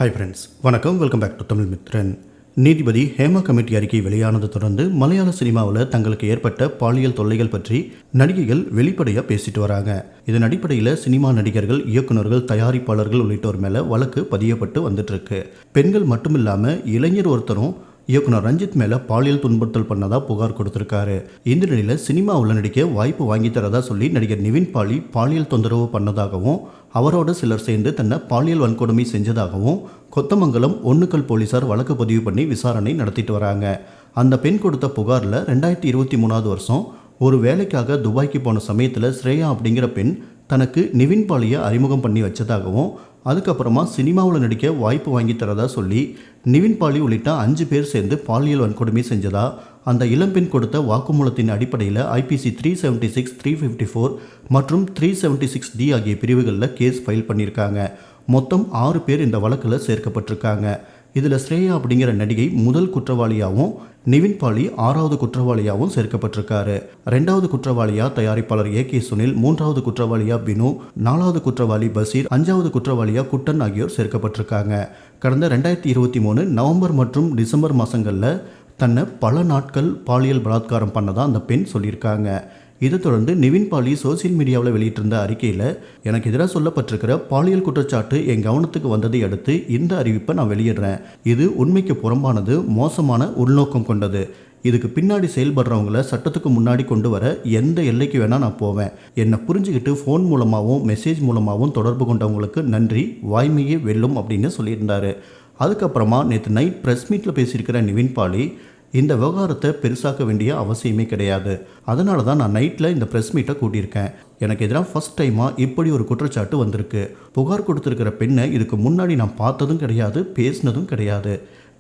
Hi friends, வணக்கம். Welcome back to Tamil Mithran. நீதிபதி Hema committee அறிக்கை வெளியானதை தொடர்ந்து மலையாள சினிமாவில் தங்களுக்கு ஏற்பட்ட பாலியல் தொல்லைகள் பற்றி நடிகைகள் வெளிப்படையாக பேசிட்டு வராங்க. இதன் அடிப்படையில் சினிமா நடிகர்கள், இயக்குநர்கள், தயாரிப்பாளர்கள் உள்ளிட்டோர் மேலே வழக்கு பதியப்பட்டு வந்துட்டு இருக்கு. பெண்கள் மட்டும் இல்லாமல் இளைஞர் ஒருத்தரும் இயக்குனர் ரஞ்சித் மேலே பாலியல் துன்புறுத்தல் பண்ணதா புகார் கொடுத்திருக்காரு. இந்த நிலையில் சினிமாவில் நடிக்க வாய்ப்பு வாங்கி தரதா சொல்லி நடிகர் நிவின் பாலி பாலியல் தொந்தரவு பண்ணதாகவும், அவரோட சிலர் சேர்ந்து தன்னை பாலியல் வன்கொடுமை செஞ்சதாகவும் கொத்தமங்கலம் ஒண்ணுக்கல் போலீசார் வழக்கு பதிவு பண்ணி விசாரணை நடத்திட்டு வராங்க. அந்த பெண் கொடுத்த புகாரில் 2023 வருஷம் ஒரு வேலைக்காக துபாய்க்கு போன சமயத்தில் ஸ்ரேயா அப்படிங்கிற பெண் தனக்கு நிவின் பாலியை அறிமுகம் பண்ணி வச்சதாகவும், அதுக்கப்புறமா சினிமாவில் நடிக்க வாய்ப்பு வாங்கி தரதா சொல்லி நிவின் பாலி உள்ளிட்ட 5 பேர் சேர்ந்து பாலியல் வன்கொடுமை செஞ்சதா அந்த இளம்பெண் கொடுத்த வாக்குமூலத்தின் அடிப்படையில் IPC 376, 354 மற்றும் 376D ஆகிய பிரிவுகளில் கேஸ் ஃபைல் பண்ணியிருக்காங்க. மொத்தம் 6 பேர் இந்த வழக்கில் சேர்க்கப்பட்டிருக்காங்க. இதில் ஸ்ரேயா அப்படிங்கிற நடிகை முதல் குற்றவாளியாகவும், நிவின் பாலி 6வது குற்றவாளியாகவும் சேர்க்கப்பட்டிருக்காரு. 2வது குற்றவாளியா தயாரிப்பாளர் AK சுனில், 3வது குற்றவாளியா பினு, 4வது குற்றவாளி பசீர், 5வது குற்றவாளியா குட்டன் ஆகியோர் சேர்க்கப்பட்டிருக்காங்க. கடந்த 2023 நவம்பர் மற்றும் டிசம்பர் மாதங்களில் தன்னை பல நாட்கள் பாலியல் பலாத்காரம் பண்ணதான் அந்த பெண் சொல்லியிருக்காங்க. இதை தொடர்ந்து நிவின் பாலி சோசியல் மீடியாவில் வெளியிட்டிருந்த அறிக்கையில், எனக்கு எதிராக சொல்லப்பட்டிருக்கிற பாலியல் குற்றச்சாட்டு என் கவனத்துக்கு வந்ததை அடுத்து இந்த அறிவிப்பை நான் வெளியிடுறேன். இது உண்மைக்கு புறம்பானது, மோசமான உள்நோக்கம் கொண்டது. இதுக்கு பின்னாடி செயல்படுறவங்கள சட்டத்துக்கு முன்னாடி கொண்டு வர எந்த எல்லைக்கு வேணால் நான் போவேன். என்னை புரிஞ்சுக்கிட்டு ஃபோன் மூலமாகவும் மெசேஜ் மூலமாகவும் தொடர்பு கொண்டவங்களுக்கு நன்றி, வாய்மையே வெல்லும் அப்படின்னு சொல்லியிருந்தார். அதுக்கப்புறமா நேற்று நைட் ப்ரெஸ் மீட்டில் பேசியிருக்கிற நிவின் பாலி, இந்த விவகாரத்தை பெருசாக்க வேண்டிய அவசியமே கிடையாது. அதனால தான் நான் நைட்டில் இந்த ப்ரெஸ் மீட்டை கூட்டியிருக்கேன். எனக்கு எதிராக ஃபஸ்ட் டைமாக இப்படி ஒரு குற்றச்சாட்டு வந்திருக்கு. புகார் கொடுத்துருக்கிற பெண்ணை இதுக்கு முன்னாடி நான் பார்த்ததும் கிடையாது, பேசினதும் கிடையாது.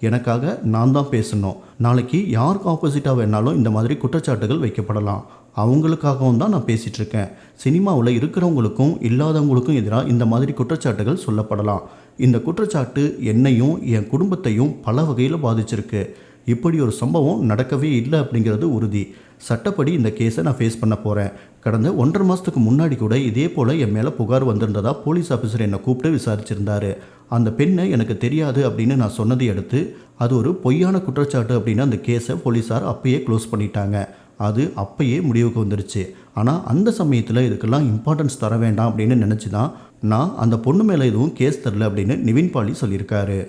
எனக்காக நான் தான் பேசணும். நாளைக்கு யாருக்கு ஆப்போசிட்டாக வேணாலும் இந்த மாதிரி குற்றச்சாட்டுகள் வைக்கப்படலாம். அவங்களுக்காகவும் தான் நான் பேசிகிட்ருக்கேன். சினிமாவில் இருக்கிறவங்களுக்கும் இல்லாதவங்களுக்கும் எதிராக இந்த மாதிரி குற்றச்சாட்டுகள் சொல்லப்படலாம். இந்த குற்றச்சாட்டு என்னையும் என் குடும்பத்தையும் பல வகையில் பாதிச்சிருக்கு. இப்படி ஒரு சம்பவம் நடக்கவே இல்லை அப்படிங்கிறது உறுதி. சட்டப்படி இந்த கேஸை நான் ஃபேஸ் பண்ண போகிறேன். கடந்த 1.5 மாதத்துக்கு முன்னாடி கூட இதே போல் என் மேலே புகார் வந்திருந்ததா போலீஸ் ஆஃபீஸர் என்னை கூப்பிட்டு விசாரிச்சிருந்தார். அந்த பெண்ணை எனக்கு தெரியாது அப்படின்னு நான் சொன்னதை அடுத்து அது ஒரு பொய்யான குற்றச்சாட்டு அப்படின்னு அந்த கேஸை போலீஸார் அப்பயே க்ளோஸ் பண்ணிட்டாங்க. அது அப்பயே முடிவுக்கு வந்துருச்சு. ஆனால் அந்த சமயத்தில் இதுக்கெல்லாம் இம்பார்ட்டன்ஸ் தர வேண்டாம் அப்படின்னு நினச்சி தான் நான் அந்த பொண்ணு மேலே எதுவும் கேஸ் தரல அப்படின்னு நிவின் பாலி சொல்லியிருக்காரு.